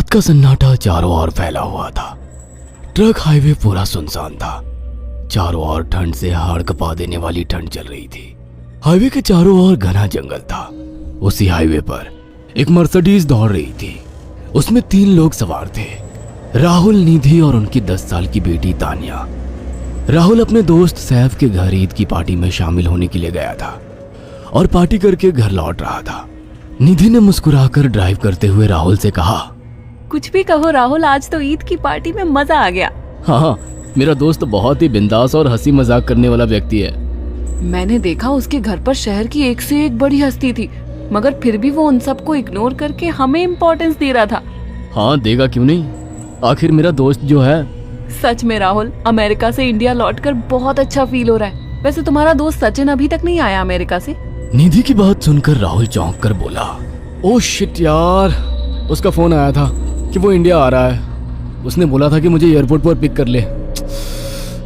रात का सन्नाटा चारों ओर फैला हुआ था। ट्रक हाईवे पूरा सुनसान था। चारों ओर ठंड से हाड़ कपा देने वाली ठंड चल रही थी। हाईवे के चारों ओर घना जंगल था। उसी हाईवे पर एक मर्सिडीज दौड़ रही थी। उसमें 3 लोग सवार थे, राहुल, निधि और उनकी 10 साल की बेटी तानिया। राहुल अपने दोस्त सैफ के घर ईद की पार्टी में शामिल होने के लिए गया था और पार्टी करके घर लौट रहा था। निधि ने मुस्कुराकर ड्राइव करते हुए राहुल से कहा, कुछ भी कहो राहुल, आज तो ईद की पार्टी में मजा आ गया। हाँ, मेरा दोस्त बहुत ही बिंदास और हंसी मजाक करने वाला व्यक्ति है। मैंने देखा उसके घर पर शहर की एक से एक बड़ी हस्ती थी, मगर फिर भी वो उन सबको इग्नोर करके हमें इम्पोर्टेंस दे रहा था। हाँ, देगा क्यों नहीं, आखिर मेरा दोस्त जो है। सच में राहुल, अमेरिका से इंडिया लौटकर बहुत अच्छा फील हो रहा है। वैसे तुम्हारा दोस्त सचिन अभी तक नहीं आया अमेरिका से? निधि की बात सुनकर राहुल चौंक कर बोला, ओह शिट यार, उसका फोन आया था कि वो इंडिया आ रहा है। उसने बोला था कि मुझे एयरपोर्ट पर पिक कर ले।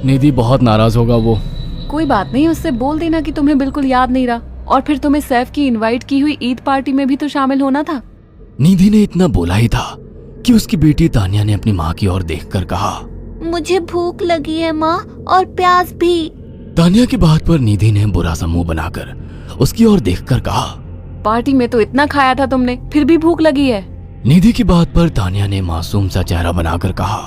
निधि बहुत नाराज होगा वो। कोई बात नहीं, उससे बोल देना कि तुम्हें बिल्कुल याद नहीं रहा और फिर तुम्हें सैफ की इनवाइट की हुई ईद पार्टी में भी तो शामिल होना था। निधि ने इतना बोला ही था कि उसकी बेटी तानिया ने अपनी माँ की ओर देखकर कहा, मुझे भूख लगी है माँ, और प्यास भी। तानिया की बात पर निधि ने बुरा सा मुंह बनाकर उसकी ओर देखकर कहा, पार्टी में तो इतना खाया था तुमने, फिर भी भूख लगी है। निधि की बात पर तानिया ने मासूम सा चेहरा बनाकर कहा,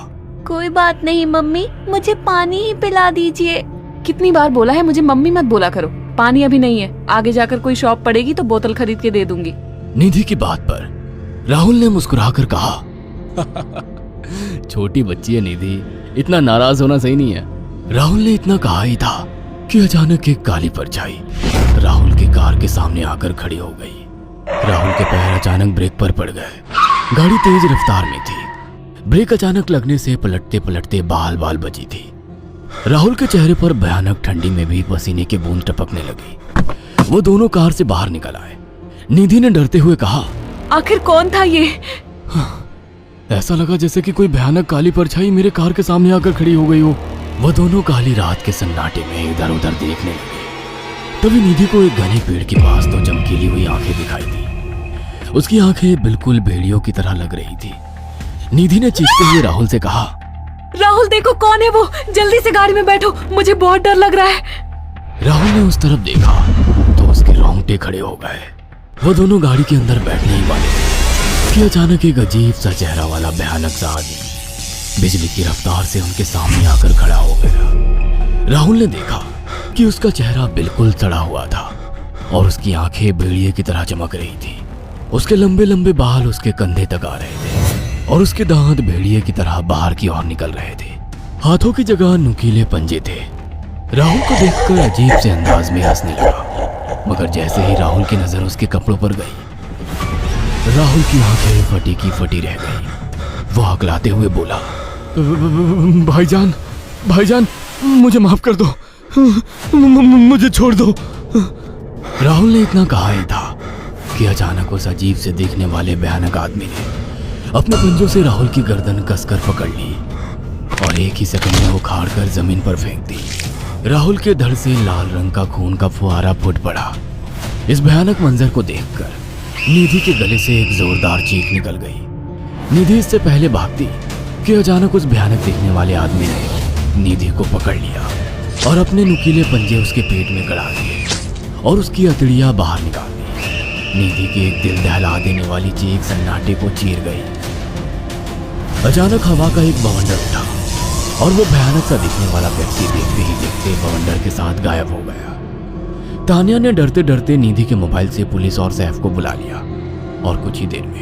कोई बात नहीं मम्मी, मुझे पानी ही पिला दीजिए। कितनी बार बोला है मुझे मम्मी मत बोला करो। पानी अभी नहीं है, आगे जाकर कोई शॉप पड़ेगी तो बोतल खरीद के दे दूंगी। निधि की बात पर राहुल ने मुस्कुराकर कहा, छोटी बच्ची है निधि, इतना नाराज होना सही नहीं है। राहुल ने इतना कहा ही था कि अचानक एक काली परछाई राहुल की कार के सामने आकर खड़ी हो गई। राहुल के पैर अचानक ब्रेक पर पड़ गए। गाड़ी तेज रफ्तार में थी। ब्रेक अचानक लगने से पलटते पलटते बाल बाल बची थी। राहुल के चेहरे पर भयानक ठंडी में भी पसीने की बूंद टपकने लगी। वो दोनों कार से बाहर निकल आए। निधि ने डरते हुए कहा, आखिर कौन था ये? ऐसा लगा जैसे कि कोई भयानक काली परछाई मेरे कार के सामने आकर खड़ी हो गई हो। वह दोनों काली रात के सन्नाटे में इधर उधर देखने लगे। तभी निधि को एक घने पेड़ के पास 2 चमकीली हुई आंखें दिखाई दी। उसकी आंखें बिल्कुल भेड़ियों की तरह लग रही थी। निधि ने चीखते हुए राहुल से कहा, राहुल देखो कौन है वो, जल्दी से गाड़ी में बैठो, मुझे बहुत डर लग रहा है। राहुल ने उस तरफ देखा तो उसके रोंगटे खड़े हो गए। वो दोनों गाड़ी के अंदर बैठने ही वाले थे कि अचानक एक अजीब सा चेहरा वाला भयानक सा आदमी बिजली की रफ्तार से उनके सामने आकर खड़ा हो गया। राहुल ने देखा कि उसका चेहरा बिल्कुल सड़ा हुआ था और उसकी आंखें भेड़िए की तरह चमक रही थी। उसके लंबे लंबे बाल उसके कंधे तक आ रहे थे और उसके दांत भेड़िए की तरह बाहर की ओर निकल रहे थे। हाथों की जगह नुकीले पंजे थे। राहुल को देखकर अजीब से अंदाज में हंसने लगा, मगर जैसे ही राहुल की नजर उसके कपड़ों पर गई, राहुल की आंखें फटी की फटी रह गई। वो हकलाते हुए बोला, भाईजान, भाईजान, मुझे माफ कर दो, मुझे छोड़ दो। राहुल ने इतना कहा ही था कि अचानक उस अजीब से देखने वाले भयानक आदमी ने अपने पंजों से राहुल की गर्दन कसकर पकड़ ली और एक ही सेकंड में उखाड़ कर जमीन पर फेंक दी। राहुल के धड़ से लाल रंग का खून का फुहारा फूट पड़ा। इस भयानक मंजर को देखकर निधि के गले से एक जोरदार चीख निकल गई। निधि इससे पहले भागती कि अचानक उस भयानक दिखने वाले आदमी ने निधि को पकड़ लिया और अपने नुकीले पंजे उसके पेट में गड़ा दिए और उसकी अतड़ियां बाहर निकाल दी। निधि की एक दिल दहला देने वाली चीख सन्नाटे को चीर गई। अचानक हवा का एक बवंडर उठा और वो भयानक सा दिखने वाला व्यक्ति देखते ही देखते बवंडर के साथ गायब हो गया। तानिया ने डरते डरते निधि के मोबाइल से पुलिस और सैफ को बुला लिया और कुछ ही देर में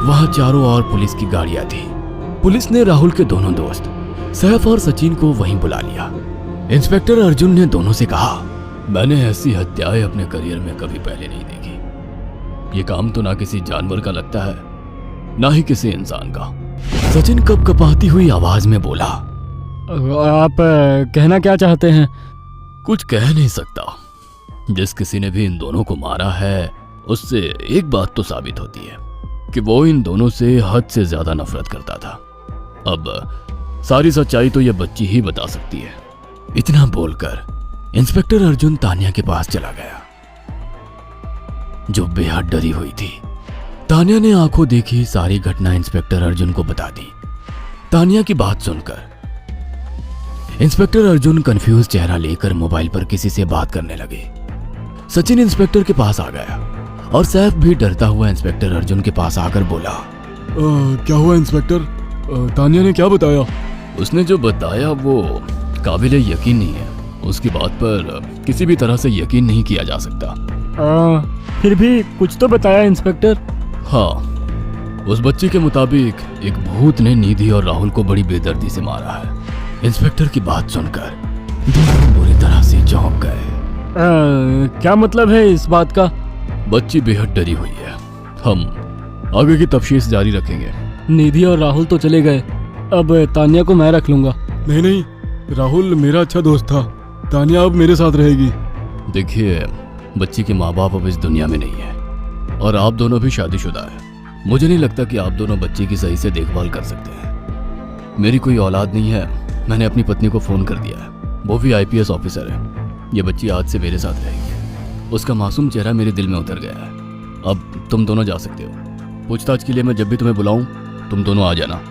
वहां चारों ओर पुलिस की गाड़ियां थी। पुलिस ने राहुल के दोनों दोस्त सैफ और सचिन को वहीं बुला लिया। इंस्पेक्टर अर्जुन ने दोनों से कहा, मैंने ऐसी हत्याएं अपने करियर में कभी पहले नहीं देखी। ये काम तो ना किसी जानवर का लगता है, ना ही किसी इंसान का। सचिन कपकपाती हुई आवाज में बोला, आप कहना क्या चाहते हैं? कुछ कह नहीं सकता। जिस किसी ने भी इन दोनों को मारा है उससे एक बात तो साबित होती है कि वो इन दोनों से हद से ज्यादा नफरत करता था। अब सारी सच्चाई तो यह बच्ची ही बता सकती है। इतना बोलकर इंस्पेक्टर अर्जुन तानिया के पास चला गया, जो बेहद डरी हुई थी। तानिया ने आंखों देखी सारी घटना इंस्पेक्टर अर्जुन को बता दी। तानिया की बात सुनकर इंस्पेक्टर अर्जुन कंफ्यूज चेहरा लेकर मोबाइल पर किसी से बात करने लगे। सचिन इंस्पेक्टर के पास आ गया और सैफ भी डरता हुआ इंस्पेक्टर अर्जुन के पास आकर बोला, क्या हुआ इंस्पेक्टर? तानिया ने क्या बताया? उसने जो बताया वो काबिल यकीन नहीं है। उसकी बात पर किसी भी तरह से यकीन नहीं किया जा सकता। फिर भी कुछ तो बताया इंस्पेक्टर। हाँ, उस बच्चे के मुताबिक एक भूत ने निधि और राहुल को बड़ी बेदर्दी से मारा है। इंस्पेक्टर की बात सुनकर दोनों बुरी तरह से चौंक गए। क्या मतलब है इस बात का? बच्ची बेहद डरी हुई है। हम आगे की तफ्तीश जारी रखेंगे। निधि और राहुल तो चले गए, अब तानिया को मैं रख लूंगा। नहीं, राहुल मेरा अच्छा दोस्त था। तानिया अब मेरे साथ रहेगी। देखिए, बच्ची के माँ बाप अब इस दुनिया में नहीं है और आप दोनों भी शादीशुदा है। मुझे नहीं लगता कि आप दोनों बच्ची की सही से देखभाल कर सकते हैं। मेरी कोई औलाद नहीं है। मैंने अपनी पत्नी को फोन कर दिया है, वो भी IPS ऑफिसर है। ये बच्ची आज से मेरे साथ रहेगी। उसका मासूम चेहरा मेरे दिल में उतर गया है। अब तुम दोनों जा सकते हो। पूछताछ के लिए मैं जब भी तुम्हें बुलाऊं तुम दोनों आ जाना।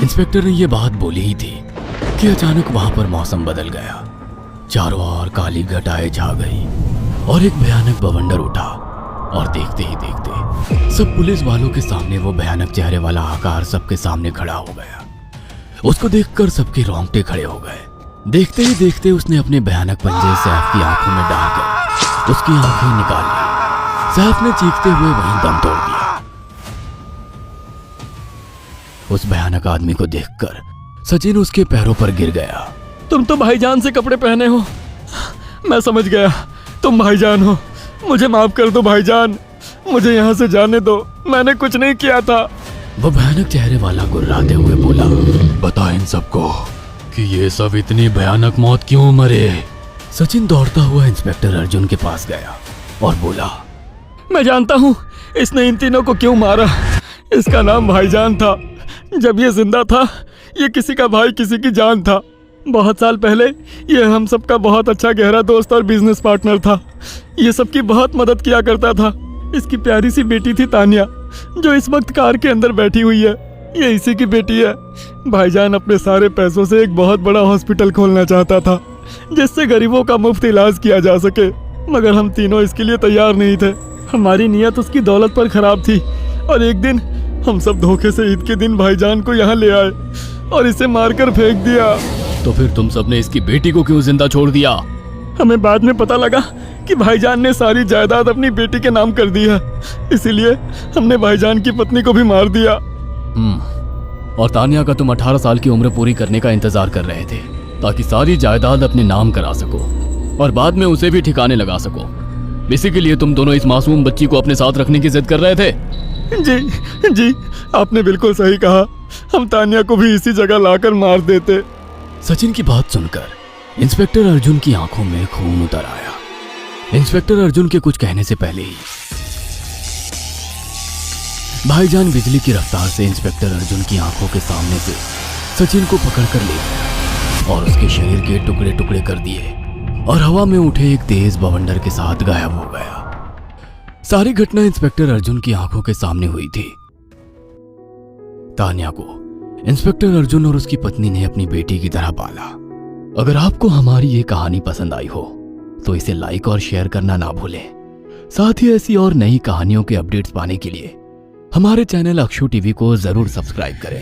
इंस्पेक्टर ने ये बात बोली ही थी कि अचानक वहां पर मौसम बदल गया। चारों ओर काली घटाएं छा गई और एक भयानक बवंडर उठा और देखते ही देखते सब पुलिस वालों के सामने वो भयानक चेहरे वाला आकार सबके सामने खड़ा हो गया। उसको देखकर सबके रोंगटे खड़े हो गए। देखते ही देखते उसने अपने भयानक पंजे सैफ की आंखों में डालकर उसकी आंखें निकाल ली। सैफ ने चीखते हुए वहीं दम तोड़ दिया। उस भयानक आदमी को देखकर सचिन उसके पैरों पर गिर गया। तुम तो भाईजान से कपड़े पहने हो। मैं समझ गया, तुम भाईजान हो। मुझे माफ कर दो भाईजान, मुझे यहाँ से जाने दो। मैंने कुछ नहीं किया था। वो भयानक चेहरे वाला गुर्राते हुए बोला, बता इन सबको कि ये सब इतनी भयानक मौत क्यों मरे। सचिन दौड़ता हुआ इंस्पेक्टर अर्जुन के पास गया और बोला, मैं जानता हूँ इसने इन तीनों को क्यों मारा। इसका नाम भाईजान था। जब ये जिंदा था ये किसी का भाई किसी की जान था। बहुत साल पहले ये हम सबका बहुत अच्छा गहरा दोस्त और बिजनेस पार्टनर था। ये सबकी बहुत मदद किया करता था। इसकी प्यारी सी बेटी थी तानिया, जो इस वक्त कार के अंदर बैठी हुई है। ये इसी की बेटी है। भाईजान अपने सारे पैसों से एक बहुत बड़ा हॉस्पिटल खोलना चाहता था जिससे गरीबों का मुफ्त इलाज किया जा सके, मगर हम तीनों इसके लिए तैयार नहीं थे। हमारी नीयत उसकी दौलत पर खराब थी और एक दिन हम सब धोखे से ईद के दिन भाईजान को यहाँ ले आए और इसे मारकर फेंक दिया। तो फिर तुम सबने इसकी बेटी को क्यों जिंदा छोड़ दिया? हमें बाद में पता लगा कि भाईजान ने सारी जायदाद अपनी बेटी के नाम कर दी है, इसीलिए हमने भाईजान की पत्नी को भी मार दिया। और तानिया का तुम 18 साल की उम्र पूरी करने का इंतजार कर रहे थे ताकि सारी जायदाद अपने नाम करा सको और बाद में उसे भी ठिकाने लगा सको। इसी के लिए तुम दोनों इस मासूम बच्ची को अपने साथ रखने की जिद कर रहे थे। जी, आपने बिल्कुल सही कहा। हम तानिया को भी इसी जगह लाकर मार देते। सचिन की बात सुनकर इंस्पेक्टर अर्जुन की आंखों में खून उतर आया। इंस्पेक्टर अर्जुन के कुछ कहने से पहले ही भाईजान बिजली की रफ्तार से इंस्पेक्टर अर्जुन की आंखों के सामने से सचिन को पकड़कर ले गया और उसके शरीर के टुकड़े टुकड़े कर दिए और हवा में उठे एक तेज बवंडर के साथ गायब हो गया। सारी घटना इंस्पेक्टर अर्जुन की आंखों के सामने हुई थी। तानिया को इंस्पेक्टर अर्जुन और उसकी पत्नी ने अपनी बेटी की तरह पाला। अगर आपको हमारी ये कहानी पसंद आई हो तो इसे लाइक और शेयर करना ना भूलें। साथ ही ऐसी और नई कहानियों के अपडेट्स पाने के लिए हमारे चैनल अक्षु टीवी को जरूर सब्सक्राइब करें।